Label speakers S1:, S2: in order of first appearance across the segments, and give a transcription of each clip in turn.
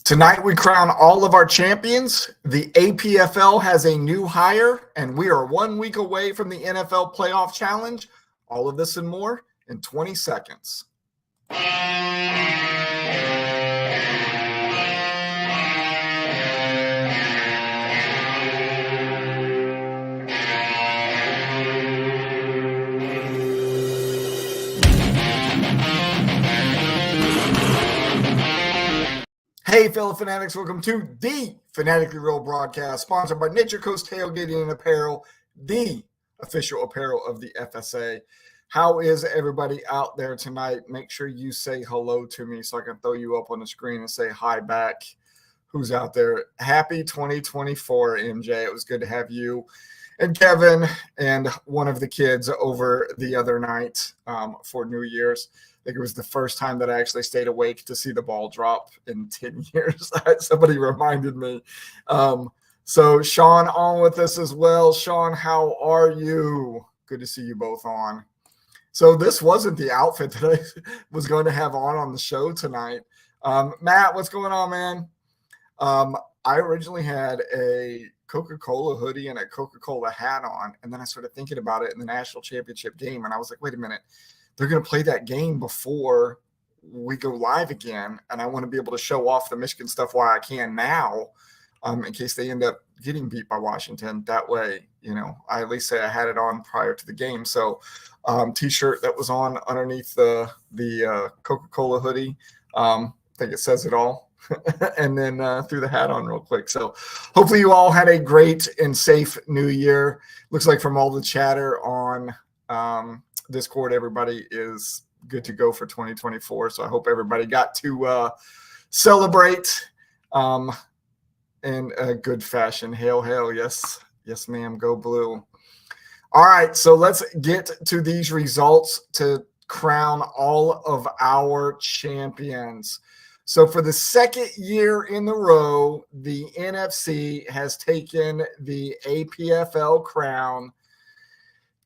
S1: Tonight, we crown all of our champions. The APFL has a new hire, and we are 1 week away from the NFL Playoff Challenge. All of this and more in 20 seconds. Hey, fellow fanatics, welcome to the Fanatically Real broadcast, sponsored by Nature Coast Tailgating and Apparel, the official apparel of the FSA. How is everybody out there tonight? Make sure you say hello to me so I can throw you up on the screen and say hi back. Who's out there? Happy 2024, MJ. It was good to have you and Kevin and one of the kids over the other night for New Year's. I think it was the first time that I actually stayed awake to see the ball drop in 10 years. Somebody reminded me. So Sean on with us as well. Sean, how are you? Good to see you both on. So this wasn't the outfit that I was going to have on the show tonight. Matt, what's going on, man? I originally had a Coca-Cola hoodie and a Coca-Cola hat on, and then I started thinking about it in the national championship game, and I was like, wait a minute. They're going to play that game before we go live again, and I want to be able to show off the Michigan stuff while I can now, in case they end up getting beat by Washington. That way, I at least say I had it on prior to the game. So T-shirt that was on underneath the Coca-Cola hoodie. I think it says it all. And then threw the hat on real quick. So hopefully you all had a great and safe new year. Looks like from all the chatter on Discord, everybody is good to go for 2024. So I hope everybody got to celebrate in a good fashion. Hail, hail. Yes, ma'am. Go blue. All right. So let's get to these results to crown all of our champions. So for the second year in a row, the NFC has taken the APFL crown.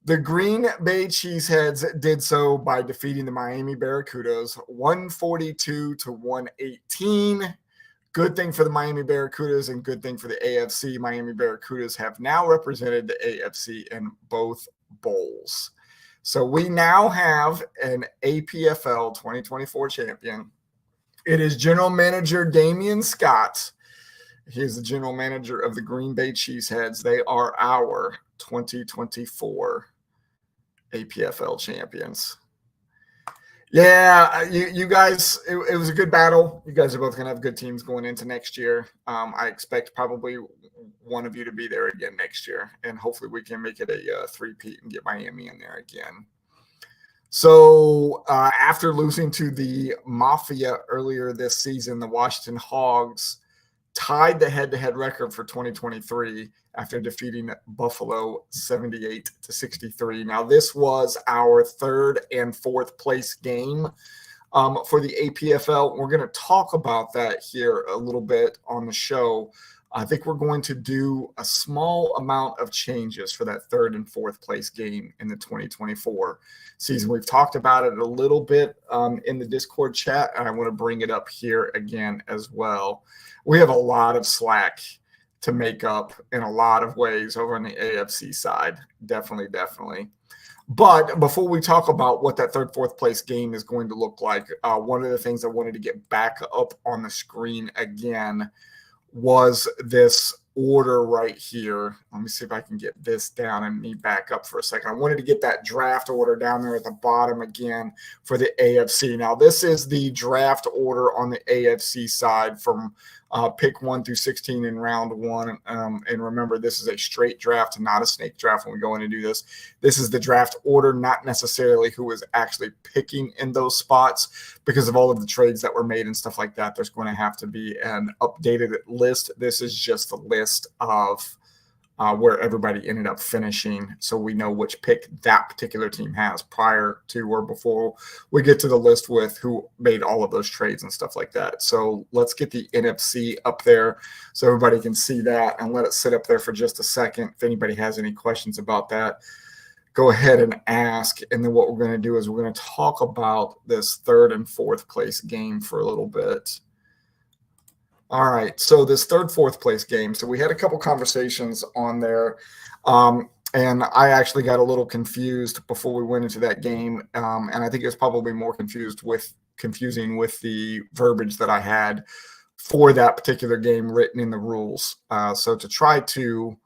S1: The Green Bay Cheeseheads did so by defeating the Miami Barracudas 142-118. Good thing for the Miami Barracudas and good thing for the AFC. Miami Barracudas have now represented the AFC in both bowls. So we now have an APFL 2024 champion. It is General Manager Damian Scott. He is the General Manager of the Green Bay Cheeseheads. They are our 2024 APFL champions. Yeah, you guys, it was a good battle. You guys are both going to have good teams going into next year. I expect probably one of you to be there again next year, and hopefully we can make it a three-peat and get Miami in there again. So after losing to the Mafia earlier this season, the Washington Hogs tied the head-to-head record for 2023 after defeating Buffalo 78-63. Now, this was our third and fourth place game for the APFL. We're going to talk about that here a little bit on the show. I think we're going to do a small amount of changes for that third and fourth place game in the 2024 season. We've talked about it a little bit in the Discord chat, and I want to bring it up here again as well. We have a lot of slack to make up in a lot of ways over on the AFC side. Definitely. But before we talk about what that third, fourth place game is going to look like, one of the things I wanted to get back up on the screen again was this order right here. Let me see if I can get this down and me back up for a second. I wanted to get that draft order down there at the bottom again for the AFC. Now, this is the draft order on the AFC side from pick 1 through 16 in round 1. And remember, this is a straight draft, not a snake draft when we go in and do this. This is the draft order, not necessarily who is actually picking in those spots. Because of all of the trades that were made and stuff like that, there's going to have to be an updated list. This is just the list of where everybody ended up finishing, so we know which pick that particular team has prior to or before we get to the list with who made all of those trades and stuff like that. So let's get the NFC up there so everybody can see that and let it sit up there for just a second. If anybody has any questions about that, go ahead and ask. And then what we're going to do is we're going to talk about this third and fourth place game for a little bit. All right. So this third, fourth place game. So we had a couple conversations on there. And I actually got a little confused before we went into that game. And I think it was probably more confusing with the verbiage that I had for that particular game written in the rules. So to try to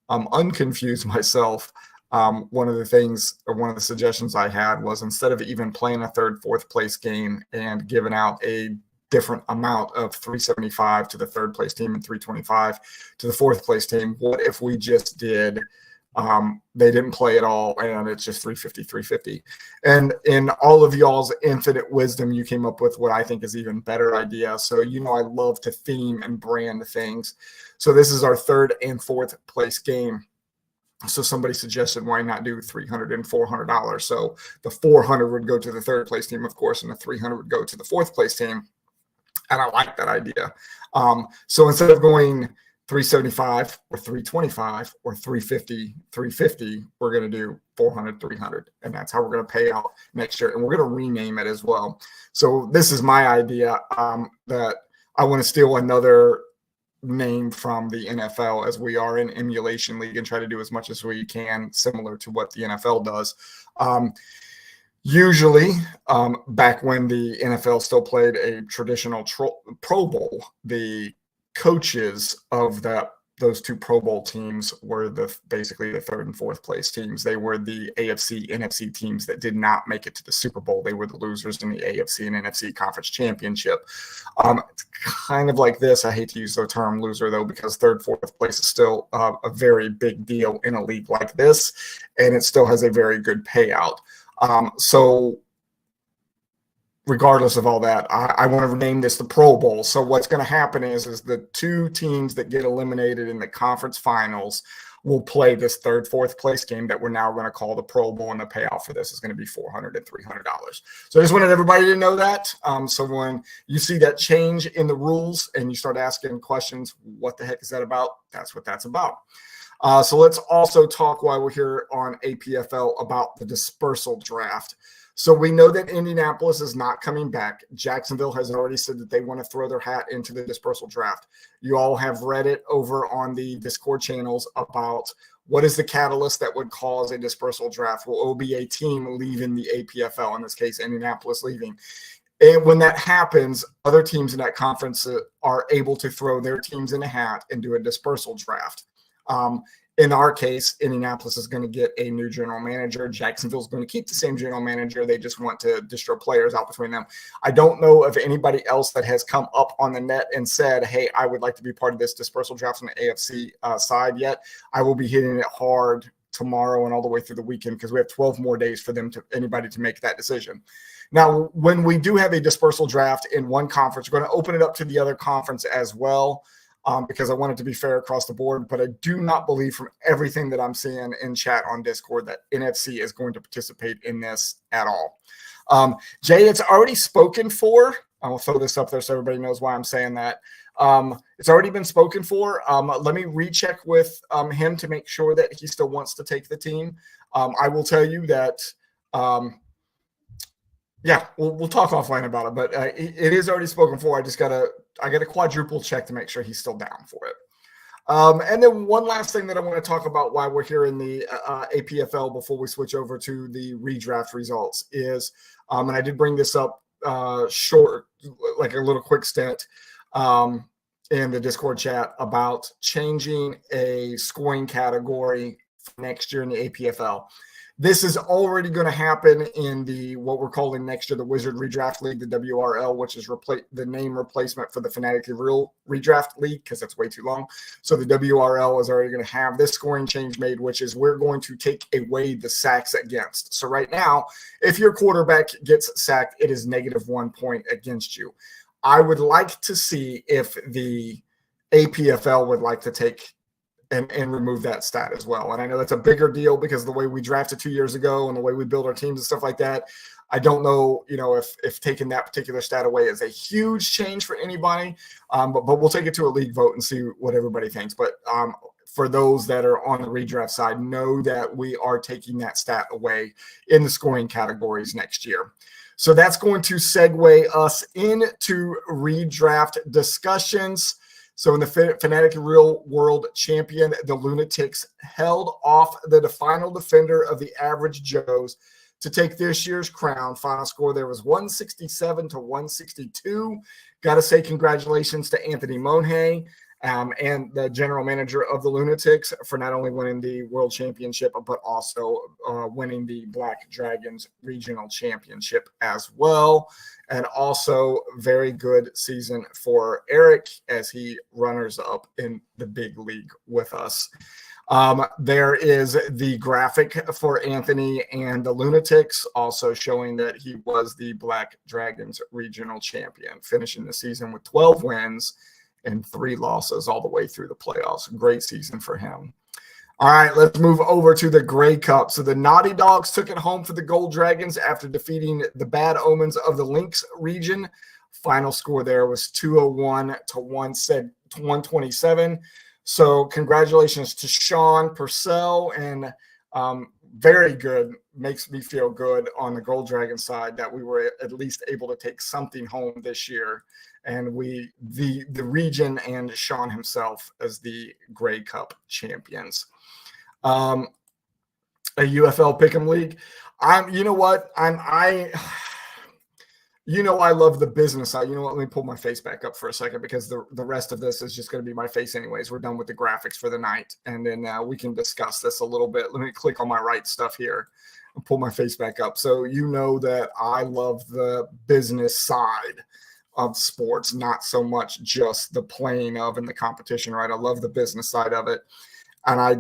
S1: unconfuse myself, one of the suggestions I had was, instead of even playing a third, fourth place game and giving out a different amount of 375 to the third place team and 325 to the fourth place team, what if we just did, they didn't play at all and it's just 350. And in all of y'all's infinite wisdom, you came up with what I think is even better idea. So I love to theme and brand things. So this is our third and fourth place game. So somebody suggested, why not do $300 and $400? So the 400 would go to the third place team, of course, and the 300 would go to the fourth place team. And I like that idea. So instead of going 375 or 325 or 350, we're going to do 400, 300. And that's how we're going to pay out next year. And we're going to rename it as well. So this is my idea, that I want to steal another name from the NFL, as we are in emulation league, and try to do as much as we can similar to what the NFL does. Usually, back when the NFL still played a traditional Pro Bowl, the coaches of those two Pro Bowl teams were basically the third and fourth place teams. They were the AFC, NFC teams that did not make it to the Super Bowl. They were the losers in the AFC and NFC Conference Championship. It's kind of like this. I hate to use the term loser, though, because third, fourth place is still a very big deal in a league like this, and it still has a very good payout. So regardless of all that, I want to rename this the Pro Bowl. So what's going to happen is the two teams that get eliminated in the conference finals will play this third, fourth place game that we're now going to call the Pro Bowl, and the payout for this is going to be $400 and $300. So I just wanted everybody to know that. So when you see that change in the rules and you start asking questions, what the heck is that about? That's what that's about. So let's also talk, while we're here on APFL, about the dispersal draft. So we know that Indianapolis is not coming back. Jacksonville has already said that they want to throw their hat into the dispersal draft. You all have read it over on the Discord channels about what is the catalyst that would cause a dispersal draft. Well, it will be a team leaving the APFL, in this case, Indianapolis leaving. And when that happens, other teams in that conference are able to throw their teams in a hat and do a dispersal draft. In our case, Indianapolis is going to get a new general manager. Jacksonville is going to keep the same general manager. They just want to distro players out between them. I don't know of anybody else that has come up on the net and said, hey, I would like to be part of this dispersal draft on the AFC side yet. I will be hitting it hard tomorrow and all the way through the weekend, because we have 12 more days for anybody to make that decision. Now, when we do have a dispersal draft in one conference, we're going to open it up to the other conference as well. Because I want it to be fair across the board. But I do not believe, from everything that I'm seeing in chat on Discord, that NFC is going to participate in this at all. Jay, it's already spoken for. I will throw this up there so everybody knows why I'm saying that. It's already been spoken for. Let me recheck with him to make sure that he still wants to take the team. I will tell you that yeah, we'll talk offline about it, but it is already spoken for. I got a quadruple check to make sure he's still down for it. And then one last thing that I want to talk about while we're here in the APFL before we switch over to the redraft results is, and I did bring this up short, like a little quick stint in the Discord chat, about changing a scoring category for next year in the APFL. This is already going to happen in what we're calling next year the Wizard Redraft League, the WRL, which is the name replacement for the Fanatically Redraft League, because that's way too long. So the WRL is already going to have this scoring change made, which is we're going to take away the sacks against. So right now, if your quarterback gets sacked, it is -1 point against you. I would like to see if the APFL would like to take and remove that stat as well. And I know that's a bigger deal because of the way we drafted 2 years ago and the way we build our teams and stuff like that. I don't know, if taking that particular stat away is a huge change for anybody, but we'll take it to a league vote and see what everybody thinks. But for those that are on the redraft side, know that we are taking that stat away in the scoring categories next year. So that's going to segue us into redraft discussions. So in the Fanatic Real World Champion, the Lunatics held off the final defender of the Average Joes to take this year's crown. Final score there was 167 to 162. Got to say congratulations to Anthony Monhay and the general manager of the Lunatics for not only winning the World Championship, but also winning the Black Dragons Regional Championship as well. And also very good season for Eric as he runners up in the big league with us. There is the graphic for Anthony and the Lunatics, also showing that he was the Black Dragons Regional Champion, finishing the season with 12 wins and 3 losses all the way through the playoffs. Great season for him. All right, let's move over to the Grey Cup. So the Naughty Dogs took it home for the Gold Dragons after defeating the Bad Omens of the Lynx region. Final score there was 201 to 127. So congratulations to Sean Purcell, and very good. Makes me feel good on the Gold Dragon side that we were at least able to take something home this year. And the region and Sean himself as the Grey Cup champions. A UFL Pick'em League. I love the business side. You know what? Let me pull my face back up for a second because the rest of this is just going to be my face anyways. We're done with the graphics for the night, and then we can discuss this a little bit. Let me click on my right stuff here and pull my face back up. So you know that I love the business side of sports, not so much just the playing of and the competition, right? I love the business side of it. And I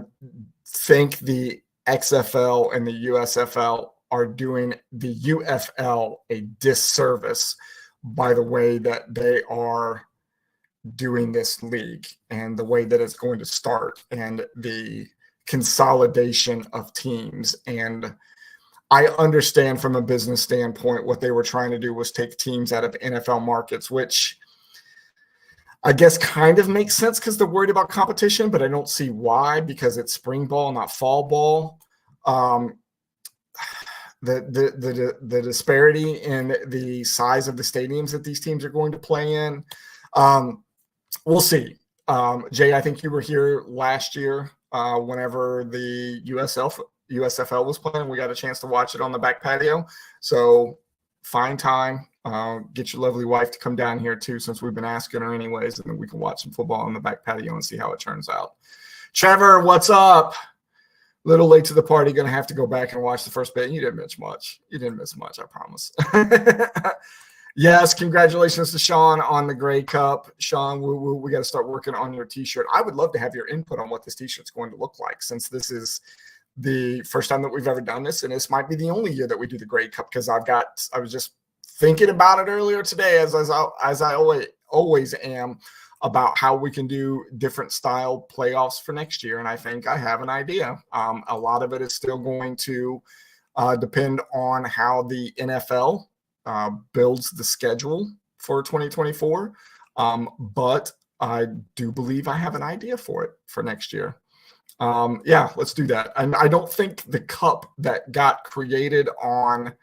S1: think the XFL and the USFL are doing the UFL a disservice by the way that they are doing this league and the way that it's going to start and the consolidation of teams. And I understand from a business standpoint what they were trying to do was take teams out of NFL markets, which I guess kind of makes sense because they're worried about competition, but I don't see why, because it's spring ball, not fall ball. The disparity in the size of the stadiums that these teams are going to play in. We'll see. Jay, I think you were here last year whenever the USFL was playing. We got a chance to watch it on the back patio. So find time. Get your lovely wife to come down here too, since we've been asking her anyways, and then we can watch some football on the back patio and see how it turns out. Trevor, what's up? Little late to the party. Going to have to go back and watch the first bit. You didn't miss much. I promise. Yes, congratulations to Sean on the Grey Cup. Sean, we got to start working on your T-shirt. I would love to have your input on what this T-shirt's going to look like, since this is the first time that we've ever done this, and this might be the only year that we do the Grey Cup, because I was just thinking about it earlier today, as I always am, about how we can do different style playoffs for next year. And I think I have an idea. A lot of it is still going to depend on how the NFL builds the schedule for 2024. But I do believe I have an idea for it for next year. Yeah, let's do that. And I don't think the cup that got created on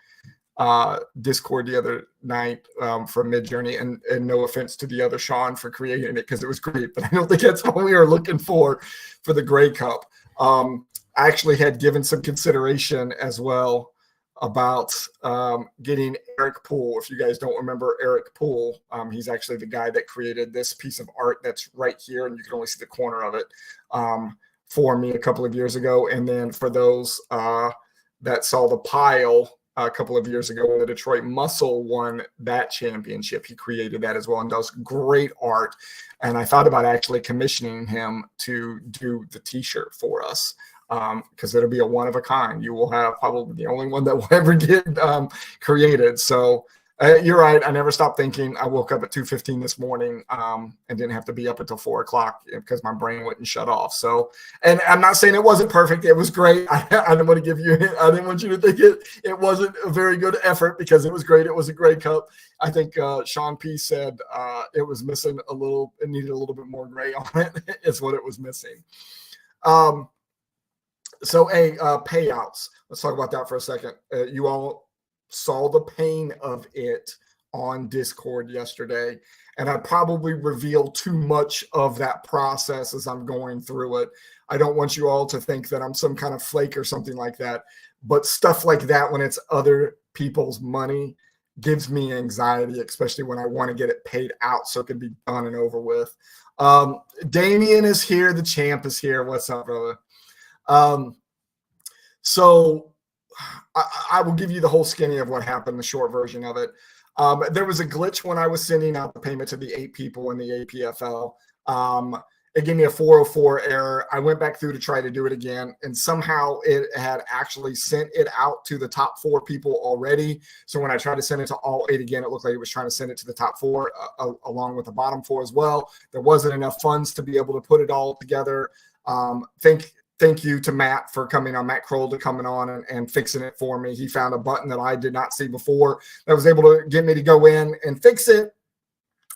S1: Discord the other night from Midjourney, and no offense to the other Sean for creating it, because it was great, but I don't think that's what we were looking for the Grey Cup. I actually had given some consideration as well about getting Eric Poole. If you guys don't remember Eric Poole, he's actually the guy that created this piece of art that's right here, and you can only see the corner of it, for me a couple of years ago. And then for those that saw the pile a couple of years ago when the Detroit Muscle won that championship, he created that as well and does great art. And I thought about actually commissioning him to do the T-shirt for us, because it'll be a one of a kind. You will have probably the only one that will ever get created. So you're right. I never stopped thinking. I woke up at 2:15 this morning and didn't have to be up until 4 o'clock because my brain wouldn't shut off. So, and I'm not saying it wasn't perfect. It was great. I didn't want to give you, I didn't want you to think it wasn't a very good effort, because it was great. It was a great cup. I think Sean P said it was missing it needed a little bit more gray on it. Is what it was missing. Payouts. Let's talk about that for a second. You all saw the pain of it on Discord yesterday, and I probably reveal too much of that process as I'm going through it. I don't want you all to think that I'm some kind of flake or something like that, but stuff like that when it's other people's money gives me anxiety, especially when I want to get it paid out so it can be done and over with. Damien is here. The champ is here. What's up, brother? So I will give you the whole skinny of what happened, the short version of it. There was a glitch when I was sending out the payment to the 8 people in the APFL. It gave me a 404 error. I went back through to try to do it again, and somehow it had actually sent it out to the top 4 people already. So when I tried to send it to all 8 again, it looked like it was trying to send it to the top 4 along with the bottom 4 as well. There wasn't enough funds to be able to put it all together. Thank you to Matt for coming on, Matt Kroll, to coming on and fixing it for me. He found a button that I did not see before that was able to get me to go in and fix it.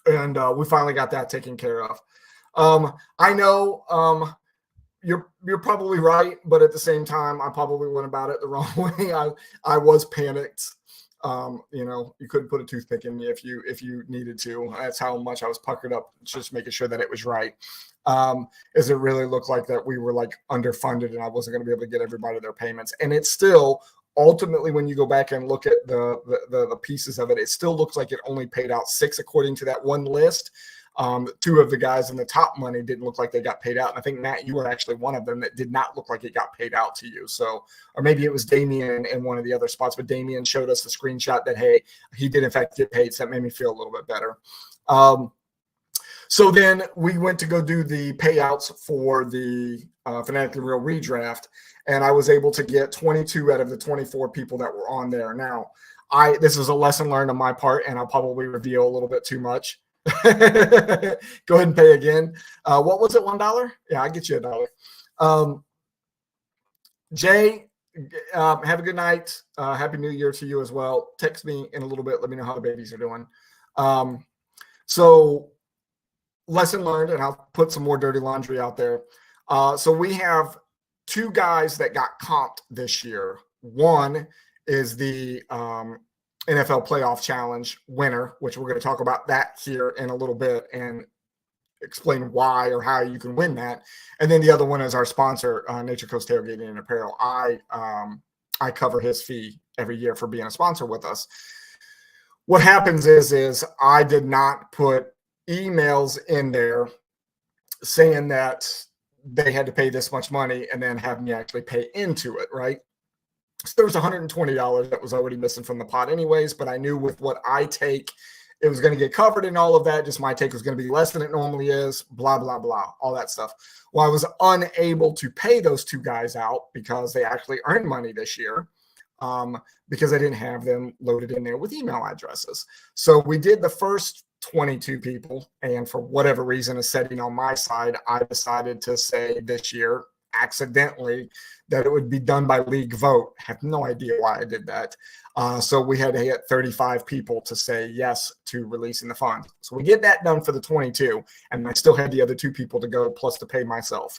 S1: And we finally got that taken care of. I know you're probably right, but at the same time, I probably went about it the wrong way. I was panicked. You couldn't put a toothpick in me if you needed to. That's how much I was puckered up, just making sure that it was right. As it really looked like that we were like underfunded and I wasn't going to be able to get everybody their payments. And it's still ultimately, when you go back and look at the pieces of it, it still looks like it only paid out 6 according to that one list. 2 of the guys in the top money didn't look like they got paid out. And I think, Matt, you were actually one of them that did not look like it got paid out to you. So, or maybe it was Damien in one of the other spots, but Damien showed us the screenshot that, hey, he did in fact get paid. So that made me feel a little bit better. So then we went to go do the payouts for the Fanatically Real redraft, and I was able to get 22 out of the 24 people that were on there. Now, this is a lesson learned on my part, and I'll probably reveal a little bit too much. Go ahead and pay again. What was it, $1? Yeah, I get you $1. Jay, have a good night. Happy New Year to you as well. Text me in a little bit. Let me know how the babies are doing. So lesson learned, and I'll put some more dirty laundry out there. So we have 2 guys that got comped this year. One is the NFL Playoff Challenge winner, which we're going to talk about that here in a little bit and explain why or how you can win that. And then the other one is our sponsor, Nature Coast Tailgating and Apparel. I cover his fee every year for being a sponsor with us. What happens is I did not put emails in there saying that they had to pay this much money and then have me actually pay into it, right? So there was $120 that was already missing from the pot anyways, but I knew with what I take, it was going to get covered in all of that. Just my take was going to be less than it normally is, blah, blah, blah, all that stuff. Well, I was unable to pay those 2 guys out because they actually earned money this year, because I didn't have them loaded in there with email addresses. So we did the first 22 people, and for whatever reason, a setting on my side, I decided to say this year accidentally that it would be done by league vote. I have no idea why I did that. So we had to hit 35 people to say yes to releasing the fund. So we get that done for the 22, and I still had the other 2 people to go plus to pay myself.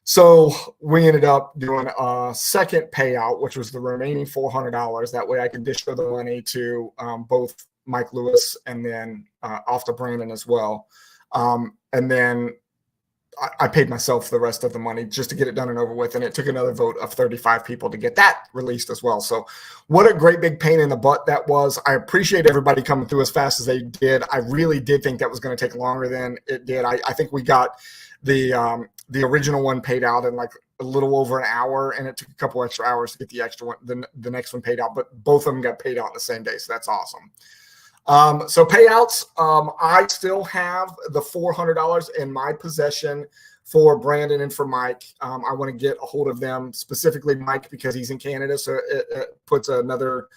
S1: So we ended up doing a second payout, which was the remaining $400. That way I could dish the money to both Mike Lewis and then off to Brandon as well. And then I paid myself the rest of the money just to get it done and over with. And it took another vote of 35 people to get that released as well. So what a great big pain in the butt that was. I appreciate everybody coming through as fast as they did. I really did think that was going to take longer than it did. I think we got the original one paid out in like a little over an hour, and it took a couple extra hours to get the extra one, the next one paid out, but both of them got paid out in the same day. So that's awesome. So payouts, I still have the $400 in my possession for Brandon and for Mike. I want to get a hold of them, specifically Mike, because he's in Canada. So it puts another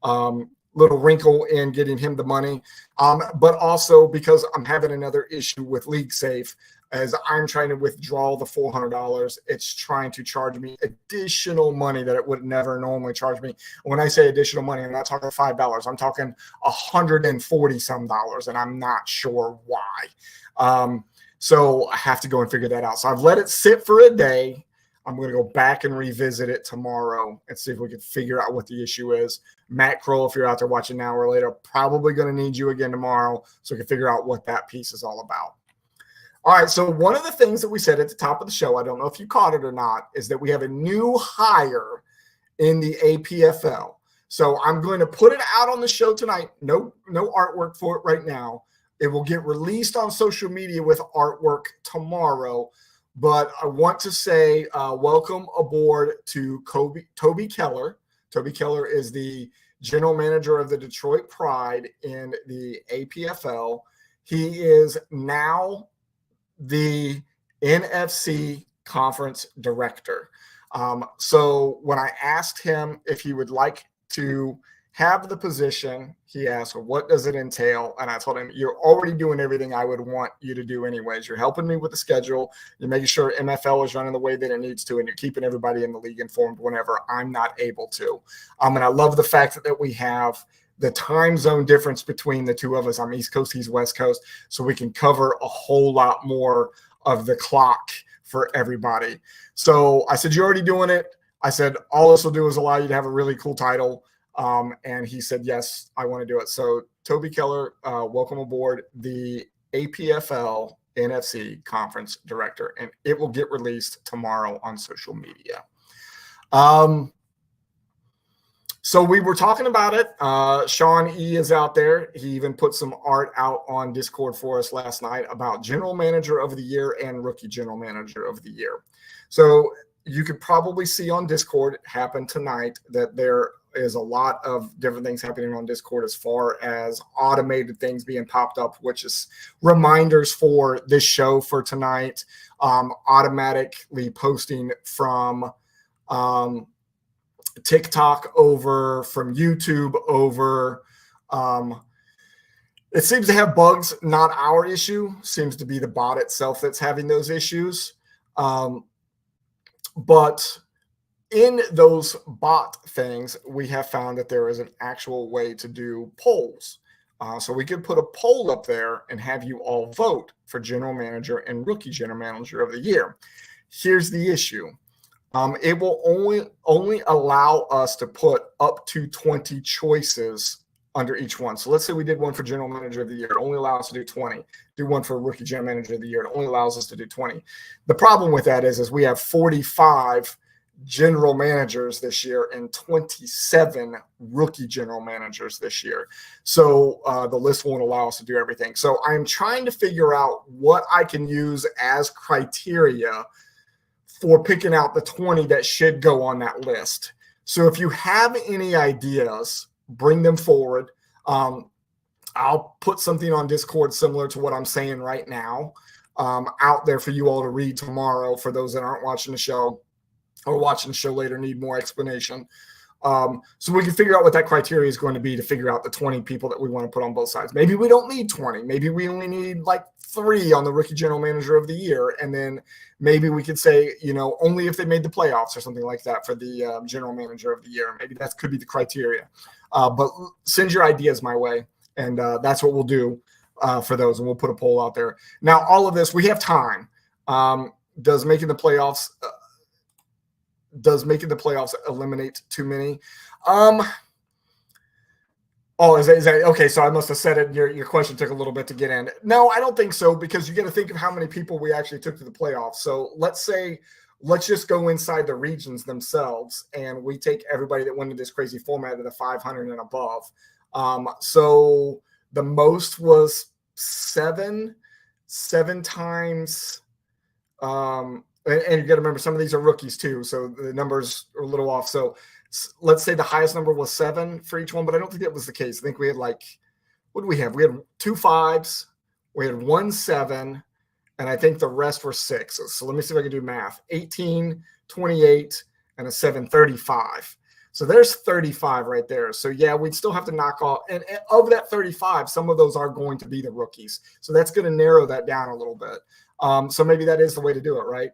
S1: little wrinkle in getting him the money. But also because I'm having another issue with LeagueSafe. As I'm trying to withdraw the $400, it's trying to charge me additional money that it would never normally charge me. When I say additional money, I'm not talking $5. I'm talking $140 some, and I'm not sure why. So I have to go and figure that out. So I've let it sit for a day. I'm going to go back and revisit it tomorrow and see if we can figure out what the issue is. Matt Kroll, if you're out there watching now or later, probably going to need you again tomorrow so we can figure out what that piece is all about. All right, so one of the things that we said at the top of the show, I don't know if you caught it or not, is that we have a new hire in the APFL. So I'm going to put it out on the show tonight. No artwork for it right now. It will get released on social media with artwork tomorrow. But I want to say welcome aboard to Toby Keller. Toby Keller is the general manager of the Detroit Pride in the APFL. He is now the NFC conference director. So when I asked him if he would like to have the position, he asked, well, what does it entail? And I told him, you're already doing everything I would want you to do anyways. You're helping me with the schedule. You're making sure MFL is running the way that it needs to, and you're keeping everybody in the league informed whenever I'm not able to. And I love the fact that we have the time zone difference between the two of us. I'm East Coast, he's West Coast, so we can cover a whole lot more of the clock for everybody. So I said, you're already doing it. I said, all this will do is allow you to have a really cool title. And he said, yes, I want to do it. So Toby Keller, welcome aboard, the APFL NFC conference director, and it will get released tomorrow on social media. So we were talking about it. Sean E is out there. He even put some art out on Discord for us last night about General Manager of the Year and Rookie General Manager of the Year. So you could probably see on Discord happen tonight that there is a lot of different things happening on Discord as far as automated things being popped up, which is reminders for this show for tonight, automatically posting from TikTok over, from YouTube over. It seems to have bugs, not our issue. Seems to be the bot itself that's having those issues. But in those bot things, we have found that there is an actual way to do polls. So we could put a poll up there and have you all vote for General Manager and Rookie General Manager of the Year. Here's the issue. It will only allow us to put up to 20 choices under each one. So let's say we did one for General Manager of the Year. It only allows us to do 20. Do one for Rookie General Manager of the Year. It only allows us to do 20. The problem with that is we have 45 general managers this year and 27 rookie general managers this year. So the list won't allow us to do everything. So I'm trying to figure out what I can use as criteria for picking out the 20 that should go on that list. So if you have any ideas, bring them forward. I'll put something on Discord similar to what I'm saying right now out there for you all to read tomorrow for those that aren't watching the show or watching the show later, need more explanation. So we can figure out what that criteria is going to be to figure out the 20 people that we want to put on both sides. Maybe we don't need 20. Maybe we only need like 3 on the Rookie General Manager of the Year. And then maybe we could say, only if they made the playoffs or something like that for the General Manager of the Year. Maybe that could be the criteria. But send your ideas my way, and that's what we'll do for those, and we'll put a poll out there. Now, all of this, we have time. Does making the playoffs eliminate too many? Is that okay? So I must have said it. Your question took a little bit to get in. No, I don't think so, because you got to think of how many people we actually took to the playoffs. So let's just go inside the regions themselves, and we take everybody that went into this crazy format of the 500 and above. So the most was seven times. And you got to remember, some of these are rookies too, so the numbers are a little off. So let's say the highest number was 7 for each one, but I don't think that was the case. I think we had what did we have? We had 2 5s, we had 1 7, and I think the rest were 6. So let me see if I can do math. 18, 28, and a 7, 35. So there's 35 right there. So yeah, we'd still have to knock off. And of that 35, some of those are going to be the rookies. So that's going to narrow that down a little bit. So maybe that is the way to do it, right?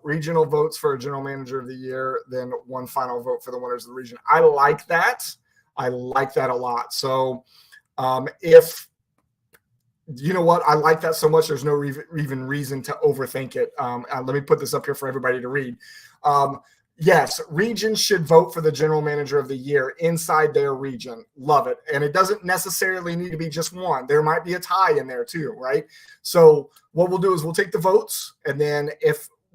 S1: Regional votes for a General Manager of the Year, then 1 final vote for the winners of the region. I like that. I like that a lot. So if You know what? I like that so much. There's no even reason to overthink it. Let me put this up here for everybody to read. Yes, regions should vote for the general manager of the year inside their region. Love it. And it doesn't necessarily need to be just one. There might be a tie in there too, right? So what we'll do is we'll take the votes, and then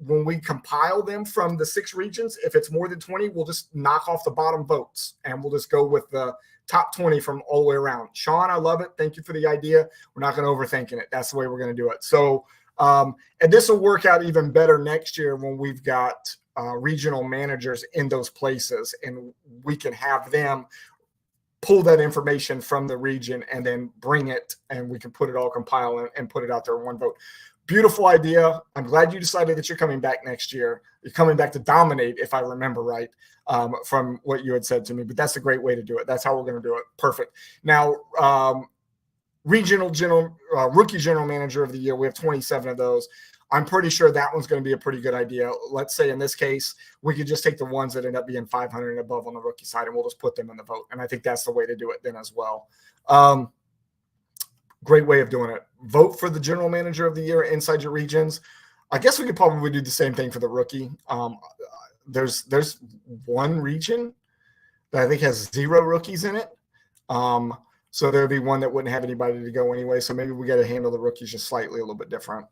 S1: when we compile them from the 6 regions, if it's more than 20, we'll just knock off the bottom votes, and we'll just go with the top 20 from all the way around. Sean, I love it. Thank you for the idea. We're not going to overthinking it. That's the way we're going to do it. So, and this will work out even better next year when we've got regional managers in those places, and we can have them pull that information from the region and then bring it, and we can put it all, compile and put it out there in one vote. Beautiful idea. I'm glad you decided that you're coming back next year. You're coming back to dominate, if I remember right, from what you had said to me. But that's a great way to do it. That's how we're going to do it. Perfect. Now, rookie general manager of the year, we have 27 of those. I'm pretty sure that one's going to be a pretty good idea. Let's say in this case, we could just take the ones that end up being 500 and above on the rookie side, and we'll just put them in the vote. And I think that's the way to do it then as well. Great way of doing it. Vote for the general manager of the year inside your regions. I guess we could probably do the same thing for the rookie. There's one region that I think has 0 rookies in it. So there'd be one that wouldn't have anybody to go anyway. So maybe we got to handle the rookies just slightly a little bit different.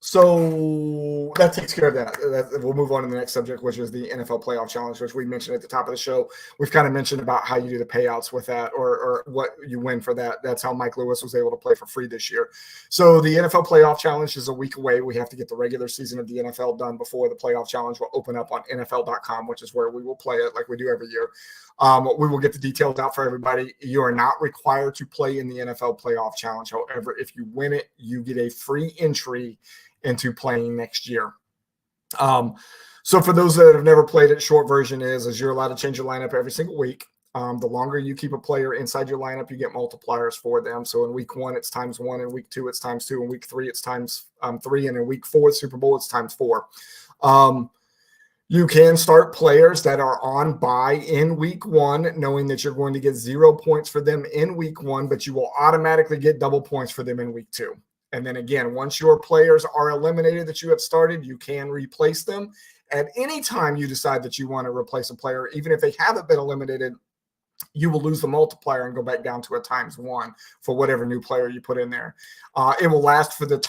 S1: So that takes care of that. We'll move on to the next subject, which is the NFL Playoff Challenge, which we mentioned at the top of the show. We've kind of mentioned about how you do the payouts with that, or what you win for that. That's how Mike Lewis was able to play for free this year. So the NFL Playoff Challenge is a week away. We have to get the regular season of the NFL done before the Playoff Challenge will open up on NFL.com, which is where we will play it like we do every year. We will get the details out for everybody. You are not required to play in the NFL Playoff Challenge. However, if you win it, you get a free entry into playing next year. So for those that have never played it, short version is you're allowed to change your lineup every single week. The longer you keep a player inside your lineup, you get multipliers for them. So in week 1, it's ×1. In week 2, it's ×2. In week 3, it's ×3. And in week 4, Super Bowl, it's ×4. You can start players that are on bye in week 1, knowing that you're going to get 0 points for them in week 1, but you will automatically get double points for them in week 2. And then again, once your players are eliminated that you have started, you can replace them. At any time you decide that you want to replace a player, even if they haven't been eliminated, you will lose the multiplier and go back down to a ×1 for whatever new player you put in there. It will last for the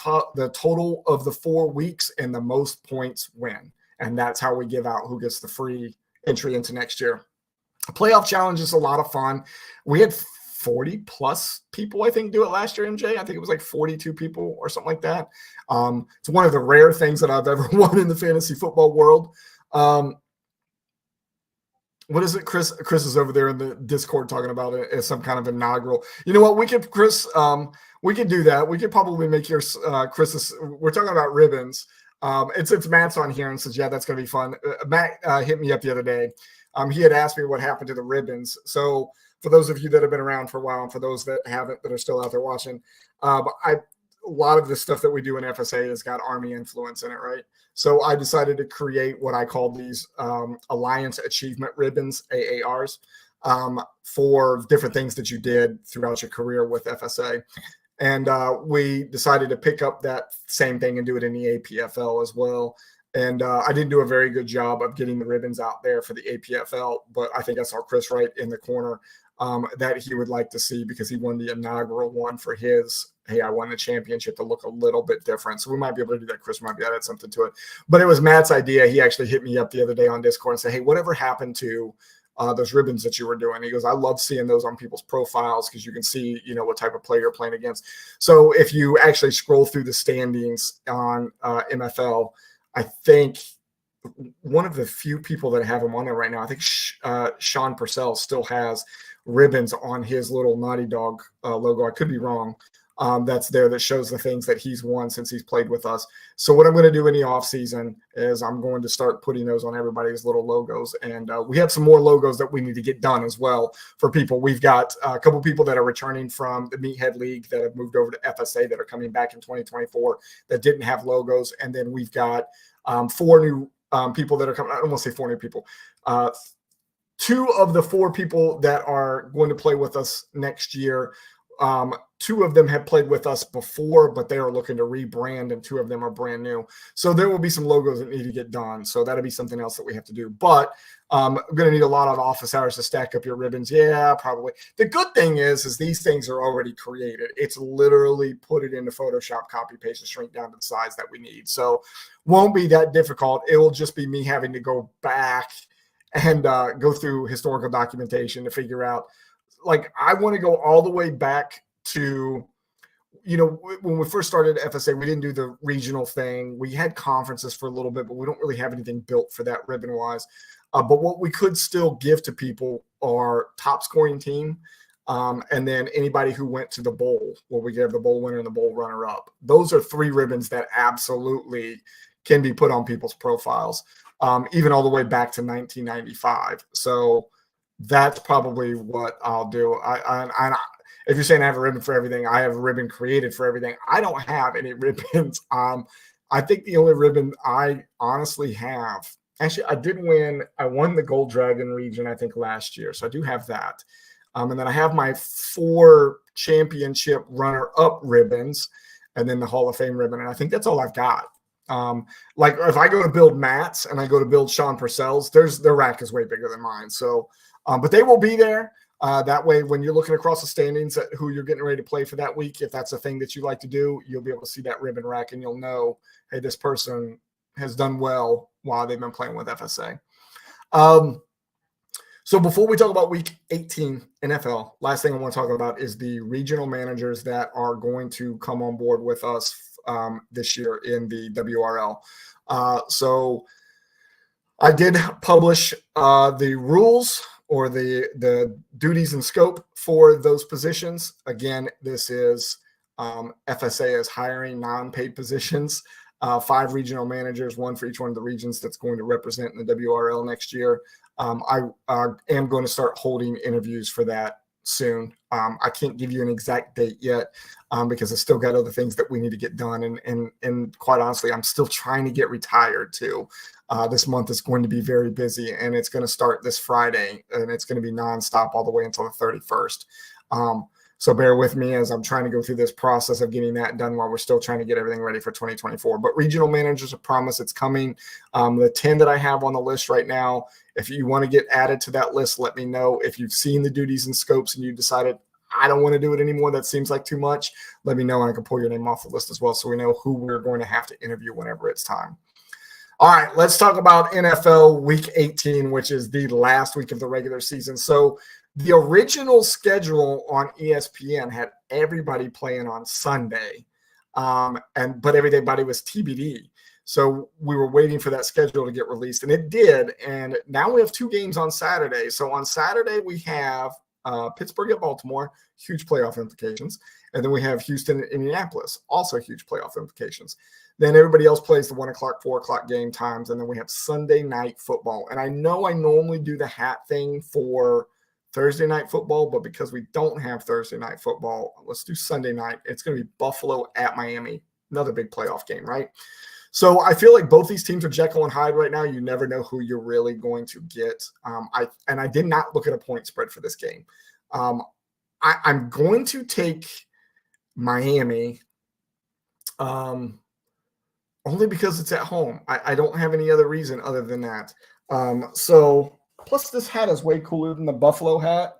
S1: total of the 4 weeks, and the most points win. And that's how we give out who gets the free entry into next year. A playoff challenge is a lot of fun. We had 40 plus people, I think, do it last year, MJ. I think it was like 42 people or something like that. It's one of the rare things that I've ever won in the fantasy football world. What is it? Chris is over there in the Discord talking about it as some kind of inaugural. You know what? We could, Chris, we could do that. We could probably make yours, Chris's. We're talking about ribbons. And since Matt's on here and says, yeah, that's going to be fun. Matt hit me up the other day. He had asked me what happened to the ribbons. So for those of you that have been around for a while, and for those that haven't, that are still out there watching, a lot of the stuff that we do in FSA has got Army influence in it, right? So I decided to create what I call these Alliance Achievement Ribbons, AARs, for different things that you did throughout your career with FSA. And we decided to pick up that same thing and do it in the APFL as well. And I didn't do a very good job of getting the ribbons out there for the APFL, but I think I saw Chris right in the corner that he would like to see, because he won the inaugural one for his, hey, I won the championship, to look a little bit different. So we might be able to do that. Chris might be able to add something to it. But it was Matt's idea. He actually hit me up the other day on Discord and said, hey, whatever happened to those ribbons that you were doing? He goes, I love seeing those on people's profiles, because you can see, you know, what type of player you're playing against. So if you actually scroll through the standings on MFL, I think one of the few people that have him on there right now, I think Sean Purcell still has ribbons on his little Naughty Dog logo. I could be wrong. That's there, that shows the things that he's won since he's played with us. So what I'm going to do in the off season is I'm going to start putting those on everybody's little logos. And we have some more logos that we need to get done as well for people. We've got a couple people that are returning from the Meathead League that have moved over to FSA that are coming back in 2024 that didn't have logos. And then we've got 4 new people that are coming. I don't want to say 4 new people. two of the four people that are going to play with us next year, two of them have played with us before, but they are looking to rebrand, and two of them are brand new. So there will be some logos that need to get done. So that'll be something else that we have to do. But I'm going to need a lot of office hours to stack up your ribbons. Yeah, probably. The good thing is these things are already created. It's literally put it into Photoshop, copy, paste, and shrink down to the size that we need. So won't be that difficult. It will just be me having to go back and go through historical documentation to figure out, like, I want to go all the way back to, when we first started FSA, we didn't do the regional thing. We had conferences for a little bit, but we don't really have anything built for that ribbon wise. But what we could still give to people are top scoring team. And then anybody who went to the bowl, where we give the bowl winner and the bowl runner up. Those are three ribbons that absolutely can be put on people's profiles, even all the way back to 1995. So that's probably what I'll do. If you're saying I have a ribbon for everything, I have a ribbon created for everything. I don't have any ribbons. I think the only ribbon I honestly have, actually, I won the Gold Dragon region, I think, last year. So I do have that. And then I have my 4 championship runner-up ribbons, and then the Hall of Fame ribbon. And I think that's all I've got. Like if I go to build Matt's and I go to build Sean Purcell's, their rack is way bigger than mine. So, but they will be there. That way, when you're looking across the standings at who you're getting ready to play for that week, if that's a thing that you like to do, you'll be able to see that ribbon rack and you'll know, hey, this person has done well while they've been playing with FSA. So before we talk about week 18 NFL, last thing I want to talk about is the regional managers that are going to come on board with us this year in the WRL. So I did publish the rules or the duties and scope for those positions. Again, this is FSA is hiring non-paid positions, 5 regional managers, 1 for each one of the regions that's going to represent in the WRL next year. I am going to start holding interviews for that soon. I can't give you an exact date yet because I still got other things that we need to get done. And quite honestly, I'm still trying to get retired too. This month is going to be very busy, and it's going to start this Friday, and it's going to be nonstop all the way until the 31st. So bear with me as I'm trying to go through this process of getting that done while we're still trying to get everything ready for 2024. But regional managers, I promise it's coming. The 10 that I have on the list right now, if you want to get added to that list, let me know. If you've seen the duties and scopes and you decided, I don't want to do it anymore, that seems like too much, let me know and I can pull your name off the list as well so we know who we're going to have to interview whenever it's time. All right, let's talk about NFL Week 18, which is the last week of the regular season. So the original schedule on ESPN had everybody playing on Sunday, but everybody was TBD. So we were waiting for that schedule to get released, and it did. And now we have 2 games on Saturday. So on Saturday we have Pittsburgh at Baltimore, huge playoff implications. And then we have Houston at Indianapolis, also huge playoff implications. Then everybody else plays the 1 o'clock, 4 o'clock game times. And then we have Sunday night football. And I know I normally do the hat thing for Thursday night football, but because we don't have Thursday night football, let's do Sunday night. It's going to be Buffalo at Miami, another big playoff game, right? So I feel like both these teams are Jekyll and Hyde right now. You never know who you're really going to get. I did not look at a point spread for this game. I'm going to take Miami only because it's at home. I don't have any other reason other than that. So plus this hat is way cooler than the Buffalo hat.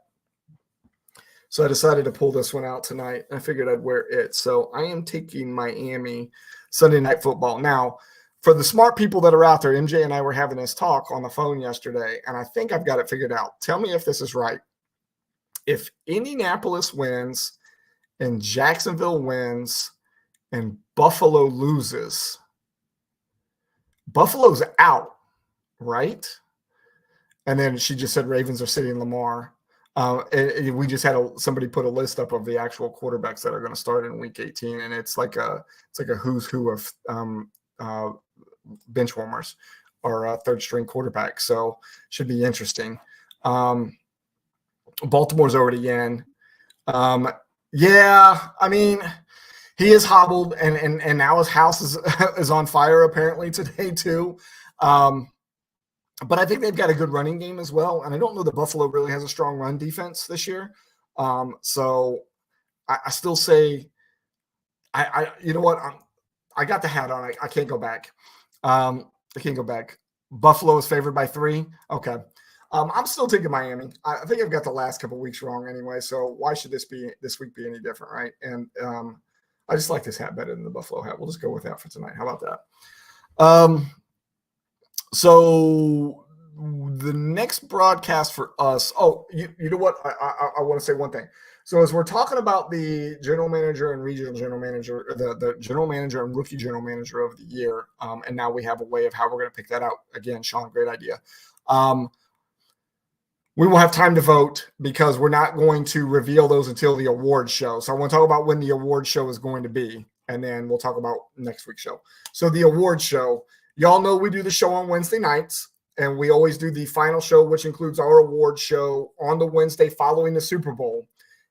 S1: So I decided to pull this one out tonight. I figured I'd wear it. So I am taking Miami Sunday Night Football. Now, for the smart people that are out there, MJ and I were having this talk on the phone yesterday, and I think I've got it figured out. Tell me if this is right. If Indianapolis wins and Jacksonville wins and Buffalo loses, Buffalo's out, right? And then she just said Ravens are sitting Lamar. And we just had somebody put a list up of the actual quarterbacks that are going to start in Week 18, and it's like a who's who of bench warmers or third string quarterbacks. So should be interesting. Baltimore's already in. Yeah, I mean, he is hobbled, and now his house is on fire apparently today too. But I think they've got a good running game as well. And I don't know that Buffalo really has a strong run defense this year. So I still say, you know what? I got the hat on. I can't go back. I can't go back. Buffalo is favored by 3. Okay. I'm still taking Miami. I think I've got the last couple weeks wrong anyway. So why should this week be any different, right? And I just like this hat better than the Buffalo hat. We'll just go with that for tonight. How about that? So the next broadcast for us. Oh, you know what? I want to say one thing. So as we're talking about the general manager and regional general manager, the general manager and rookie general manager of the year, and now we have a way of how we're going to pick that out. Again, Sean, great idea. We will have time to vote because we're not going to reveal those until the awards show. So I want to talk about when the awards show is going to be, and then we'll talk about next week's show. So the awards show, y'all know we do the show on Wednesday nights, and we always do the final show, which includes our awards show on the Wednesday following the Super Bowl.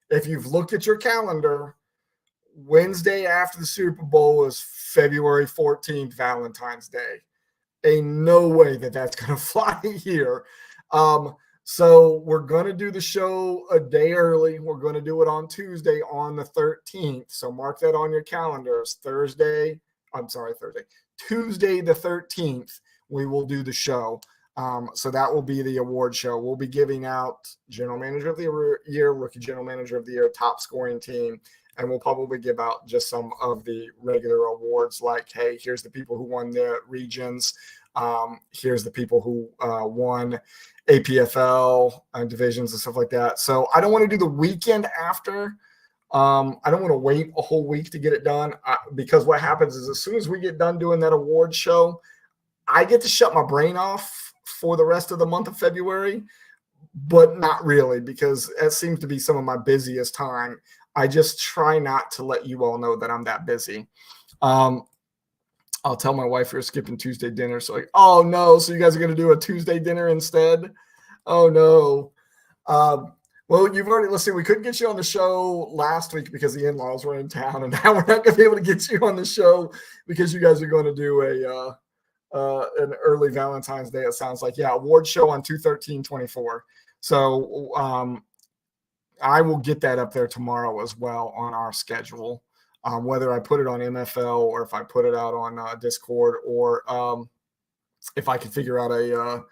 S1: If you've looked at your calendar, Wednesday after the Super Bowl is February 14th, Valentine's Day. Ain't no way that that's going to fly here. So we're going to do the show a day early. We're going to do it on Tuesday on the 13th. So mark that on your calendars. Tuesday the 13th, we will do the show. So that will be the award show. We'll be giving out general manager of the year, rookie general manager of the year, top scoring team. And we'll probably give out just some of the regular awards like, hey, here's the people who won the regions. Here's the people who won APFL divisions and stuff like that. So I don't want to do the weekend after. I don't want to wait a whole week to get it done because what happens is as soon as we get done doing that award show, I get to shut my brain off for the rest of the month of February, but not really because it seems to be some of my busiest time. I just try not to let you all know that I'm that busy. I'll tell my wife we're skipping Tuesday dinner. So like, oh no, so you guys are going to do a Tuesday dinner instead? Oh no. Well, you've already, let's see, we couldn't get you on the show last week because the in-laws were in town, and now we're not going to be able to get you on the show because you guys are going to do an early Valentine's Day, it sounds like. Yeah, award show on 2/13/24. So I will get that up there tomorrow as well on our schedule. Whether I put it on MFL or if I put it out on Discord or if I can figure out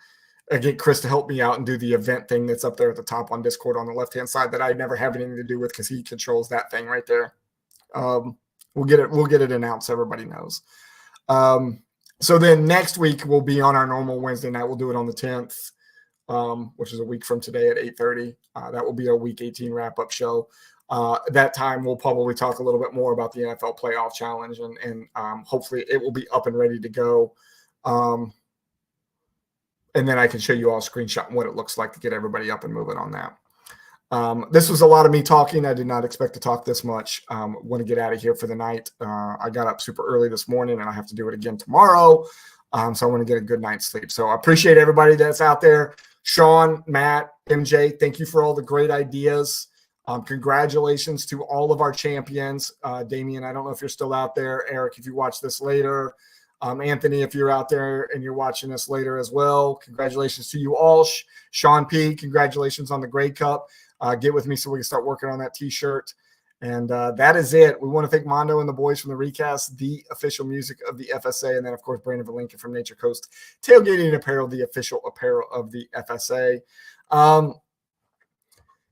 S1: get Chris to help me out and do the event thing that's up there at the top on Discord on the left-hand side that I never have anything to do with because he controls that thing right there. We'll get it announced so everybody knows. So then next week we'll be on our normal Wednesday night. We'll do it on the 10th, which is a week from today at 8:30. That will be our Week 18 wrap-up show. That time we'll probably talk a little bit more about the NFL Playoff Challenge and hopefully it will be up and ready to go. And then I can show you all a screenshot and what it looks like to get everybody up and moving on that. This was a lot of me talking. I did not expect to talk this much. Want to get out of here for the night. I got up super early this morning and I have to do it again tomorrow. So I want to get a good night's sleep. So I appreciate everybody that's out there. Sean, Matt, MJ, thank you for all the great ideas. Congratulations to all of our champions. Damian, I don't know if you're still out there. Eric, if you watch this later. Anthony, if you're out there and you're watching this later as well, congratulations to you all. Sean P., congratulations on the Grey Cup. Get with me so we can start working on that T-shirt. And that is it. We want to thank Mondo and the boys from the Recast, the official music of the FSA, and then, of course, Brandon Valinka from Nature Coast Tailgating Apparel, the official apparel of the FSA.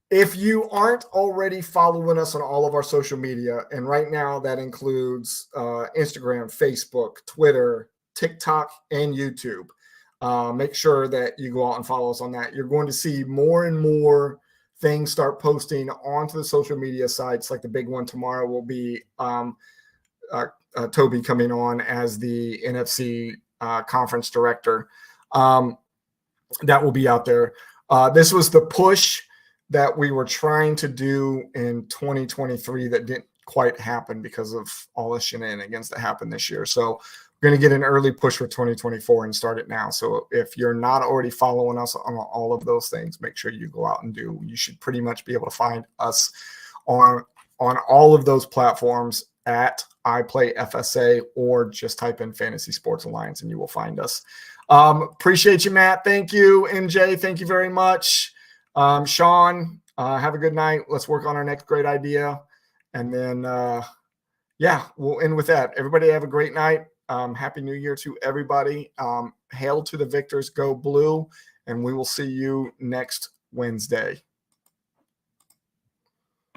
S1: If you aren't already following us on all of our social media, and right now that includes Instagram, Facebook, Twitter, TikTok, and YouTube, make sure that you go out and follow us on that. You're going to see more and more things start posting onto the social media sites. Like the big one tomorrow will be Toby coming on as the NFC conference director. That will be out there. This was the push that we were trying to do in 2023 that didn't quite happen because of all the shenanigans that happened this year. So we're going to get an early push for 2024 and start it now. So if you're not already following us on all of those things, make sure you go out and do. You should pretty much be able to find us on all of those platforms at iPlayFSA or just type in Fantasy Sports Alliance and you will find us. Appreciate you, Matt. Thank you, MJ. Thank you very much. Sean, have a good night. Let's work on our next great idea. And then, yeah, we'll end with that. Everybody have a great night. Happy New Year to everybody. Hail to the victors, go blue. And we will see you next Wednesday.